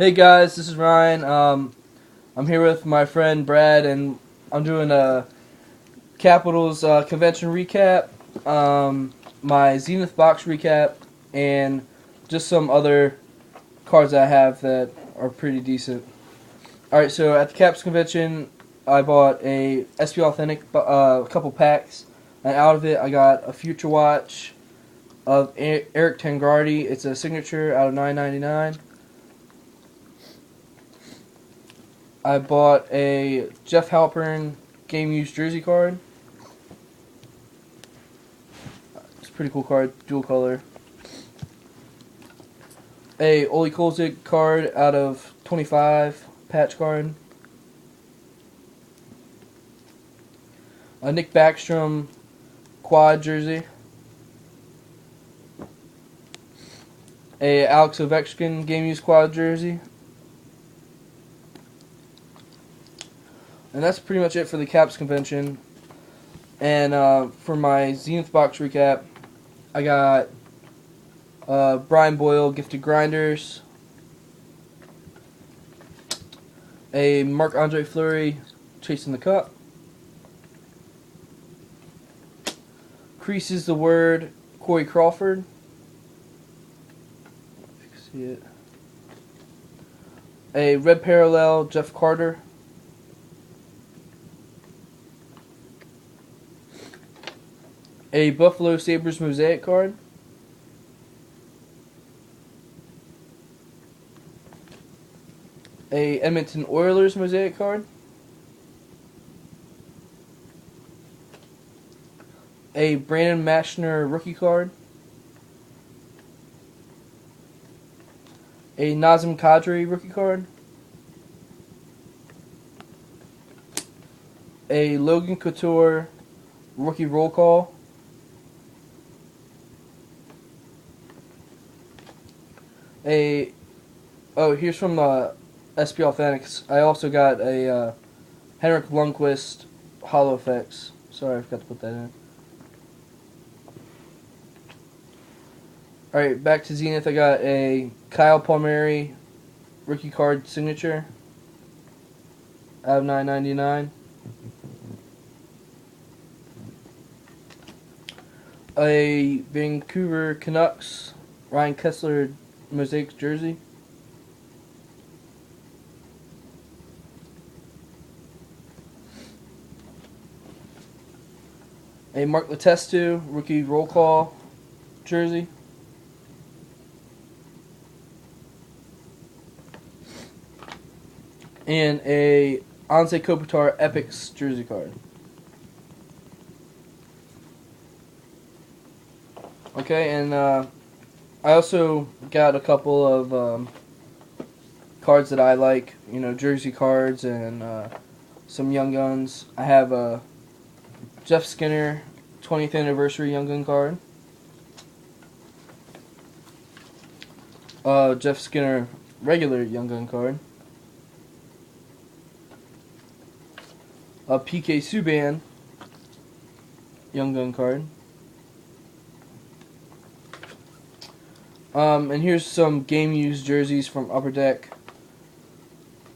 Hey guys, this is Ryan. I'm here with my friend Brad, and I'm doing a Capitals convention recap, my Zenith box recap, and just some other cards I have that are pretty decent. Alright, so at the Caps convention, I bought a SP Authentic, couple packs, and out of it I got a Future Watch of Eric Tangardi. It's a signature out of $9.99. I bought a Jeff Halpern game used jersey card. It's a pretty cool card, dual color. A Oli Kolzig card out of 25, patch card. A Nick Backstrom quad jersey. A Alex Ovechkin game used quad jersey. And that's pretty much it for the Caps convention. And for my Zenith box recap, I got Brian Boyle Gifted Grinders, a Marc-Andre Fleury Chasing the Cup, Creases the Word Corey Crawford, if you can see it, a Red Parallel Jeff Carter, a Buffalo Sabres Mosaic card, a Edmonton Oilers Mosaic card, a Brandon Mashner rookie card, a Nazem Kadri rookie card, a Logan Couture rookie roll call, here's from SP Authentics. I also got a Henrik Lundqvist Hollow Effects. Sorry, I forgot to put that in. Alright, back to Zenith. I got a Kyle Palmieri rookie card signature out of $9.99. A Vancouver Canucks Ryan Kessler Mosaic jersey. A Mark Letestu rookie roll call jersey. And a Anze Kopitar Epics jersey card. Okay, and I also got a couple of cards that I like, jersey cards and some Young Guns. I have a Jeff Skinner 20th Anniversary Young Gun card. Jeff Skinner regular Young Gun card. A PK Subban Young Gun card. And here's some game used jerseys from Upper Deck.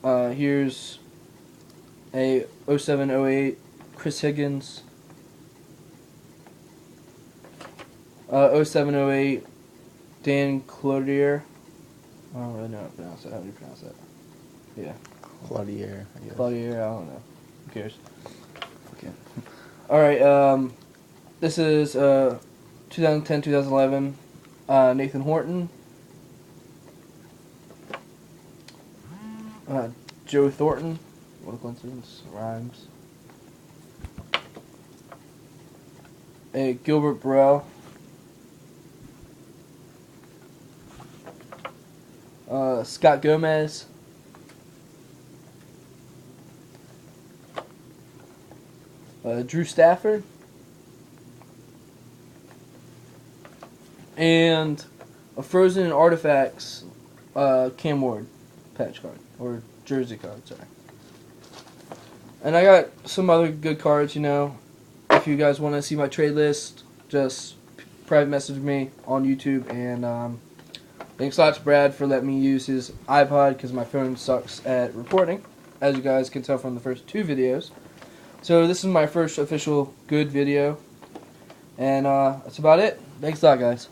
Here's a 07-08 Chris Higgins. 07-08 Dan Cloutier. I don't really know how to pronounce that. How do you pronounce that? Yeah. Cloutier, I guess. Cloutier, I don't know. Who cares? Okay. Alright, this is 2010-2011 Nathan Horton. Joe Thornton. What a coincidence. Rhymes. A Gilbert Burrell. Scott Gomez. Drew Stafford. And a Frozen Artifacts Cam Ward patch card. Or jersey card, sorry. And I got some other good cards, If you guys want to see my trade list, just private message me on YouTube, and Thanks a lot to Brad for letting me use his iPod because my phone sucks at recording, as you guys can tell from the first 2 videos. So this is my first official good video, and that's about it. Thanks a lot, guys.